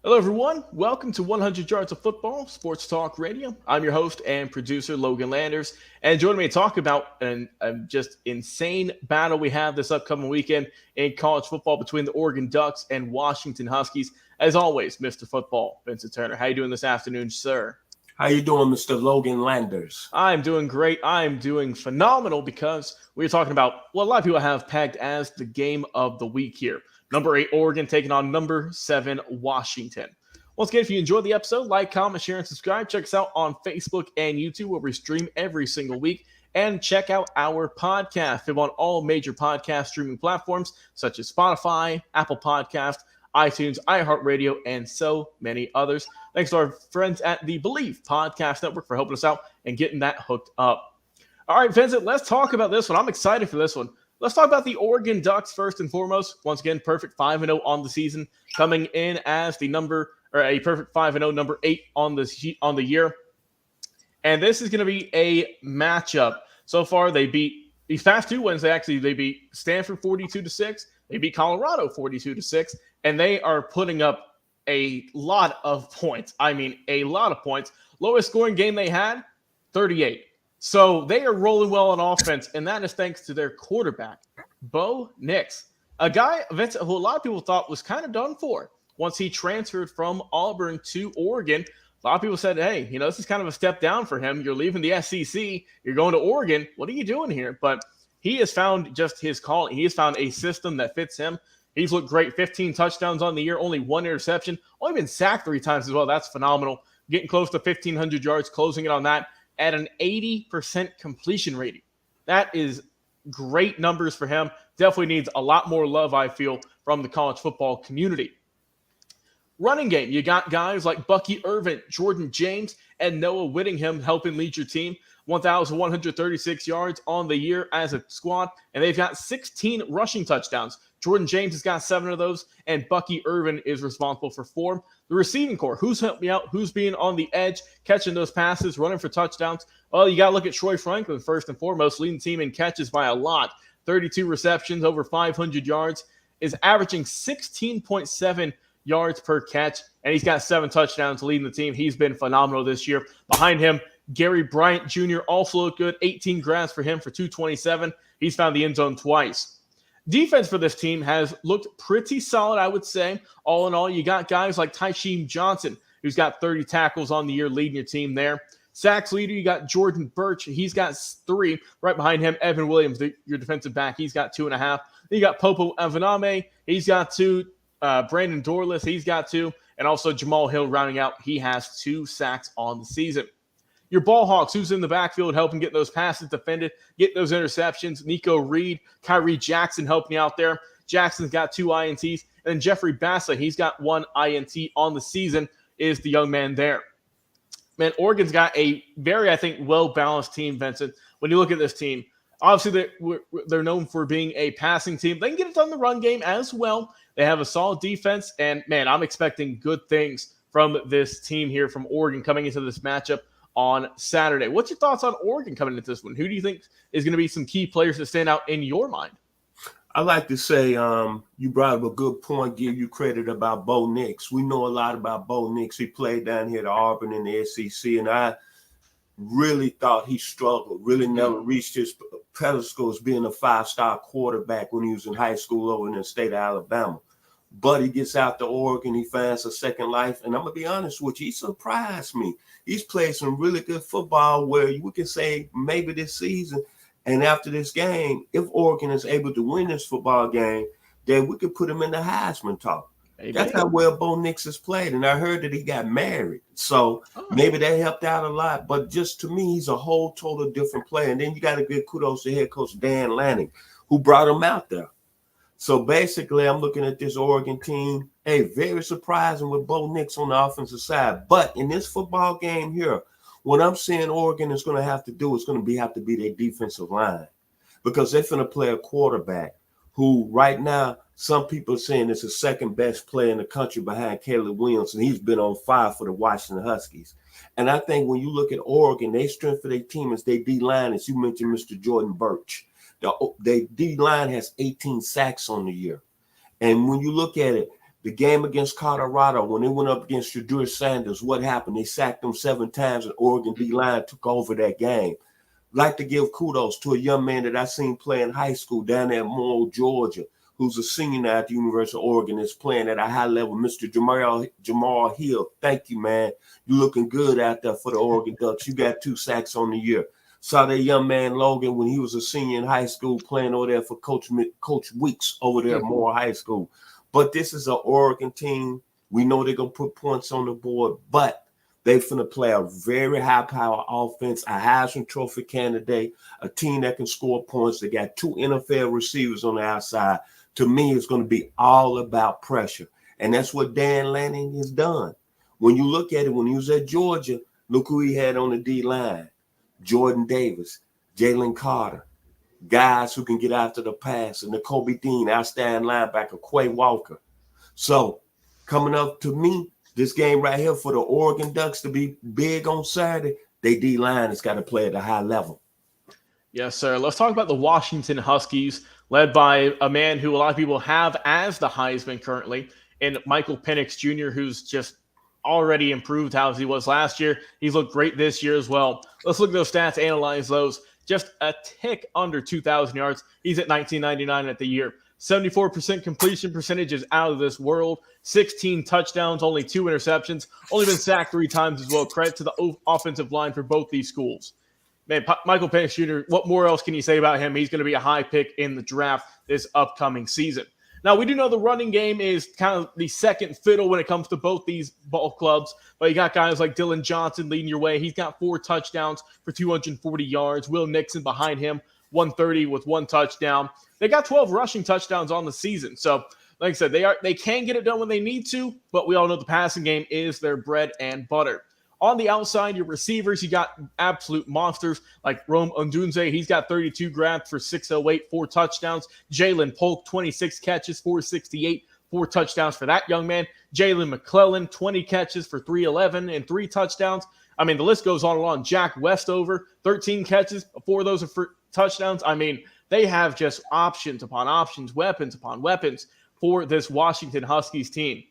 Hello, everyone. Welcome to 100 Yards of Football, Sports Talk Radio. I'm your host and producer, Logan Landers. And joining me to talk about a just insane battle we have this upcoming weekend in college football between the Oregon Ducks and Washington Huskies. As always, Mr. Football, Vincent Turner. How you doing this afternoon, sir? How you doing, Mr. Logan Landers? I'm doing great. I'm doing phenomenal because we're talking about what a lot of people have pegged as the game of the week here. Number 8, Oregon taking on number 7, Washington. Once again, if you enjoyed the episode, like, comment, share, and subscribe. Check us out on Facebook and YouTube where we stream every single week. And check out our podcast. We're on all major podcast streaming platforms such as Spotify, Apple Podcast, iTunes, iHeartRadio, and so many others. Thanks to our friends at the Believe Podcast Network for helping us out and getting that hooked up. All right, Vincent, let's talk about this one. I'm excited for this one. Let's talk about the Oregon Ducks first and foremost. Once again, perfect 5-0 on the season, coming in as a perfect 5-0 number 8 on the year. And this is going to be a matchup. So far, they beat these past 2 wins. They beat Stanford 42-6. They beat Colorado 42-6, and they are putting up a lot of points. I mean, a lot of points. Lowest scoring game they had, 38. So they are rolling well on offense, and that is thanks to their quarterback, Bo Nix, a guy Vincent, who a lot of people thought was kind of done for once he transferred from Auburn to Oregon. A lot of people said, hey, this is kind of a step down for him. You're leaving the SEC. You're going to Oregon. What are you doing here? But he has found just his calling. He has found a system that fits him. He's looked great. 15 touchdowns on the year, only 1 interception. Only been sacked 3 times as well. That's phenomenal. Getting close to 1,500 yards, closing it on that at an 80% completion rating. That is great numbers for him. Definitely needs a lot more love, I feel, from the college football community. Running game, you got guys like Bucky Irvin, Jordan James, and Noah Whittingham helping lead your team. 1,136 yards on the year as a squad, and they've got 16 rushing touchdowns. Jordan James has got 7 of those, and Bucky Irvin is responsible for 4. The receiving core, who's helping me out, who's being on the edge, catching those passes, running for touchdowns? Well, you got to look at Troy Franklin first and foremost, leading the team in catches by a lot. 32 receptions, over 500 yards, is averaging 16.7 yards per catch, and he's got 7 touchdowns leading the team. He's been phenomenal this year. Behind him, Gary Bryant Jr. also looked good. 18 grabs for him for 227. He's found the end zone twice. Defense for this team has looked pretty solid, I would say. All in all, you got guys like Tysheem Johnson, who's got 30 tackles on the year, leading your team there. Sacks leader, you got Jordan Birch. He's got 3. Right behind him, Evan Williams, your defensive back. He's got 2.5. Then you got Popo Avaname. He's got 2. Brandon Dorless, he's got 2. And also Jamal Hill rounding out. He has 2 sacks on the season. Your ball hawks, who's in the backfield helping get those passes defended, get those interceptions. Nico Reed, Kyrie Jackson helping you out there. Jackson's got 2 INTs. And then Jeffrey Bassa, he's got 1 INT on the season, is the young man there. Man, Oregon's got a very, I think, well-balanced team, Vincent. When you look at this team, obviously they're known for being a passing team. They can get it done in the run game as well. They have a solid defense. And, man, I'm expecting good things from this team here from Oregon coming into this matchup on Saturday. What's your thoughts on Oregon coming into this one? Who do you think is going to be some key players to stand out in your mind? I like to say you brought up a good point, give you credit about Bo Nix. We know a lot about Bo Nix. He played down here at Auburn in the SEC, and I really thought he struggled, really never reached his pedestal as being a 5-star quarterback when he was in high school over in the state of Alabama. But he gets out to Oregon, he finds a second life, and I'm going to be honest with you, he surprised me. He's played some really good football where we can say maybe this season and after this game, if Oregon is able to win this football game, then we could put him in the Heisman talk. Amen. That's how well Bo Nix has played, and I heard that he got married. So maybe that helped out a lot. But just to me, he's a whole total different player. And then you got to give kudos to head coach Dan Lanning, who brought him out there. So basically, I'm looking at this Oregon team. Hey, very surprising with Bo Nix on the offensive side. But in this football game here, what I'm saying Oregon is going to have to do is going to have to be their defensive line, because they're going to play a quarterback who right now some people are saying is the second best player in the country behind Caleb Williams, and he's been on fire for the Washington Huskies. And I think when you look at Oregon, their strength for their team is their D-line, as you mentioned, Mr. Jordan Birch. The D-line has 18 sacks on the year. And when you look at it, The game against Colorado, when they went up against Shadur Sanders, what happened? They sacked them 7 times, and Oregon D-line took over that game. Like to give kudos to a young man that I seen play in high school down there at Monroe, Georgia, who's a senior now at the University of Oregon, is playing at a high level. Mr. Jamal Hill, thank you, man. You're looking good out there for the Oregon Ducks. You got 2 sacks on the year. Saw that young man Logan when he was a senior in high school playing over there for Coach Weeks over there at Moore High School. But this is an Oregon team. We know they're going to put points on the board, but they're going to play a very high-power offense, a Heisman Trophy candidate, a team that can score points. They got 2 NFL receivers on the outside. To me, it's going to be all about pressure, and that's what Dan Lanning has done. When you look at it, when he was at Georgia, look who he had on the D-line. Jordan Davis, Jalen Carter, guys who can get after the pass, and the Kobe Dean, outstanding linebacker, Quay Walker. So coming up to me, this game right here for the Oregon Ducks to be big on Saturday, they D-line has got to play at a high level. Yes, sir. Let's talk about the Washington Huskies, led by a man who a lot of people have as the Heisman currently, and Michael Penix Jr., who's just already improved how he was last year. He's looked great this year as well. Let's look at those stats, analyze those. Just a tick under 2,000 yards. He's at 1999 at the year. 74% completion percentage is out of this world. 16 touchdowns, only 2 interceptions. Only been sacked 3 times as well. Credit to the offensive line for both these schools. Man, Michael Penix Jr., what more else can you say about him? He's going to be a high pick in the draft this upcoming season. Now, we do know the running game is kind of the second fiddle when it comes to both these ball clubs, but you got guys like Dylan Johnson leading your way. He's got 4 touchdowns for 240 yards. Will Nixon behind him, 130 with 1 touchdown. They got 12 rushing touchdowns on the season. So, like I said, they can get it done when they need to, but we all know the passing game is their bread and butter. On the outside, your receivers, you got absolute monsters like Rome Odunze. He's got 32 grabs for 608, 4 touchdowns. Jalen Polk, 26 catches, 468, 4 touchdowns for that young man. Jalen McClellan, 20 catches for 311 and 3 touchdowns. I mean, the list goes on and on. Jack Westover, 13 catches, 4 of those are for touchdowns. I mean, they have just options upon options, weapons upon weapons for this Washington Huskies team.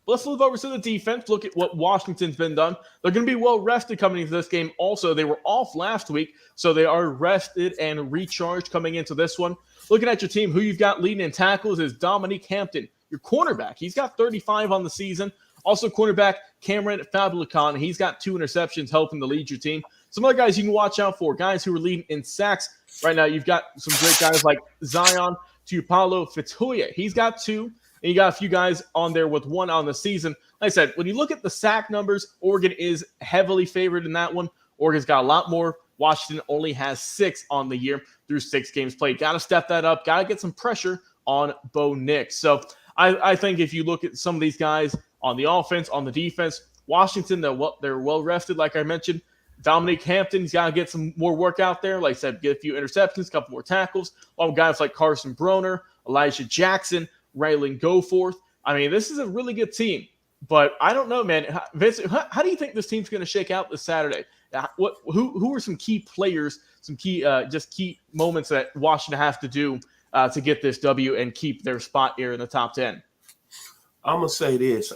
Let's move over to the defense, look at what Washington's been done. They're going to be well rested coming into this game. Also, they were off last week, so they are rested and recharged coming into this one. Looking at your team, who you've got leading in tackles is Dominique Hampton, your cornerback. He's got 35 on the season. Also, cornerback Cameron Fablicon. He's got 2 interceptions helping to lead your team. Some other guys you can watch out for, guys who are leading in sacks. Right now, you've got some great guys like Zion Tuipalo Fituia. He's got 2. And you got a few guys on there with 1 on the season. Like I said, when you look at the sack numbers, Oregon is heavily favored in that one. Oregon's got a lot more. Washington only has 6 on the year through 6 games played. Got to step that up. Got to get some pressure on Bo Nix. So I think if you look at some of these guys on the offense, on the defense, Washington, they're well rested, like I mentioned. Dominique Hampton, he's got to get some more work out there. Like I said, get a few interceptions, a couple more tackles. All guys like Carson Broner, Elijah Jackson, Raylan Goforth. I mean, this is a really good team, but I don't know, man. Vincent, how do you think this team's going to shake out this Saturday? Who are some key players, some key key moments that Washington has to do to get this W and keep their spot here in the top 10? I'm gonna say this.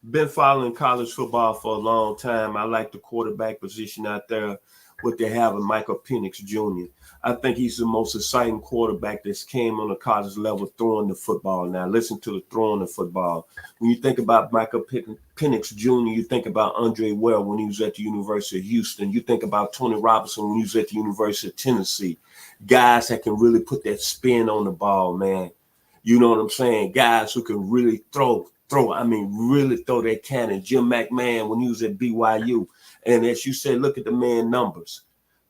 Been following college football for a long time. I like the quarterback position out there. What they have in Michael Penix Jr. I think he's the most exciting quarterback that's came on the college level throwing the football. Now, listen to the throwing the football. When you think about Michael Penix Jr., you think about Andre Well when he was at the University of Houston. You think about Tony Robinson when he was at the University of Tennessee. Guys that can really put that spin on the ball, man. You know what I'm saying? Guys who can really throw. I mean, really throw that cannon. Jim McMahon when he was at BYU. And as you said, look at the man numbers.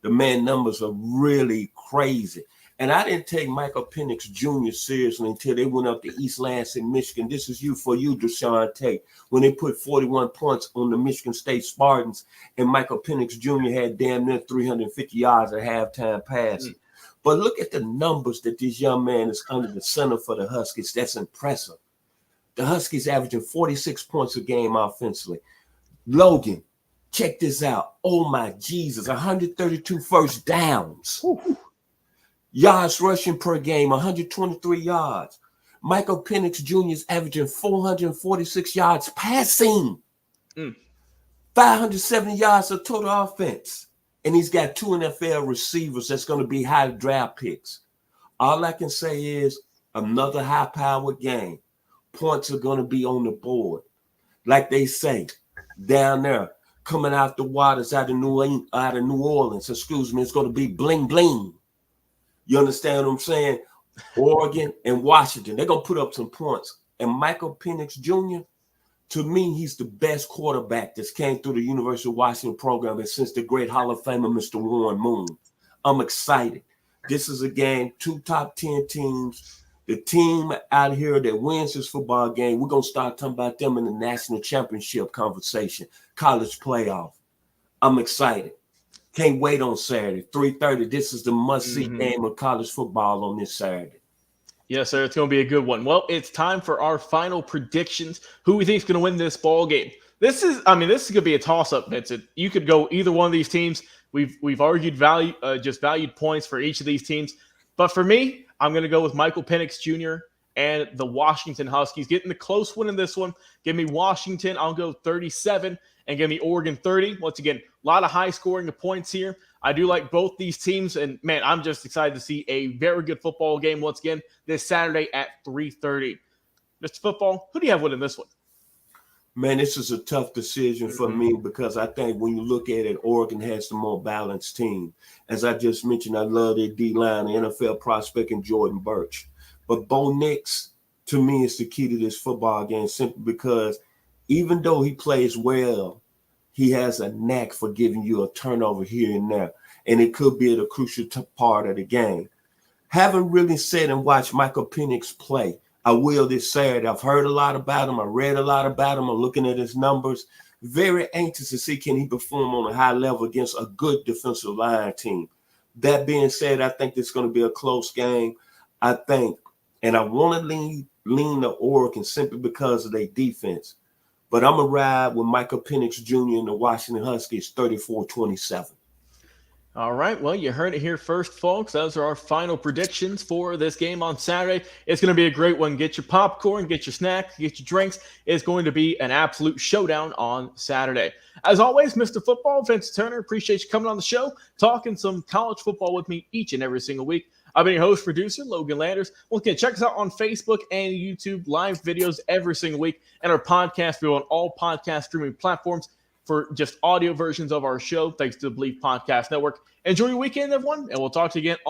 The man numbers are really crazy. And I didn't take Michael Penix Jr. seriously until they went up to East Lansing, Michigan. This is for you, Deshaun Tate, when they put 41 points on the Michigan State Spartans, and Michael Penix Jr. had damn near 350 yards at halftime passing. But look at the numbers that this young man is under the center for the Huskies. That's impressive. The Huskies averaging 46 points a game offensively. Logan, check this out. Oh, my Jesus. 132 first downs. Ooh. Yards rushing per game, 123 yards. Michael Penix Jr. is averaging 446 yards passing, 570 yards of total offense. And he's got 2 NFL receivers that's going to be high draft picks. All I can say is another high-powered game. Points are going to be on the board. Like they say, down there, coming out the waters out of New Orleans, it's going to be bling, bling. You understand what I'm saying? Oregon and Washington, they're going to put up some points. And Michael Penix Jr., to me, he's the best quarterback that's came through the University of Washington program and since the great Hall of Famer, Mr. Warren Moon. I'm excited. This is a game, 2 top 10 teams. The team out here that wins this football game, we're going to start talking about them in the national championship conversation, college playoff. I'm excited. Can't wait on Saturday, 3:30. This is the must-see game of college football on this Saturday. Yes, sir. It's going to be a good one. Well, it's time for our final predictions. Who we think is going to win this ball game? This is going to be a toss-up, Vincent. You could go either one of these teams. We've argued valued points for each of these teams. But for me, I'm going to go with Michael Penix Jr. and the Washington Huskies. Getting the close win in this one. Give me Washington. I'll go 37 and give me Oregon 30. Once again, a lot of high scoring of points here. I do like both these teams. And, man, I'm just excited to see a very good football game once again this Saturday at 3:30. Mr. Football, who do you have winning this one? Man, this is a tough decision for me because I think when you look at it, Oregon has the more balanced team. As I just mentioned, I love their D-line, the NFL prospect, and Jordan Birch. But Bo Nix, to me, is the key to this football game simply because even though he plays well, he has a knack for giving you a turnover here and there, and it could be at a crucial part of the game. Haven't really sat and watched Michael Penix play. I will this Saturday. I've heard a lot about him. I read a lot about him. I'm looking at his numbers. Very anxious to see can he perform on a high level against a good defensive line team. That being said, I think it's going to be a close game. I think, and I want to lean to Oregon simply because of their defense. But I'm going to ride with Michael Penix Jr. and the Washington Huskies 34-27. All right, well, you heard it here first, folks. Those are our final predictions for this game on Saturday. It's going to be a great one. Get your popcorn, get your snacks, get your drinks. It's going to be an absolute showdown on Saturday. As always, Mr. Football, Vincent Turner, appreciate you coming on the show, talking some college football with me each and every single week. I've been your host, producer, Logan Landers. Once again, check us out on Facebook and YouTube, live videos every single week, and our podcast video on all podcast streaming platforms for just audio versions of our show, thanks to the Believe Podcast Network. Enjoy your weekend, everyone, and we'll talk to you again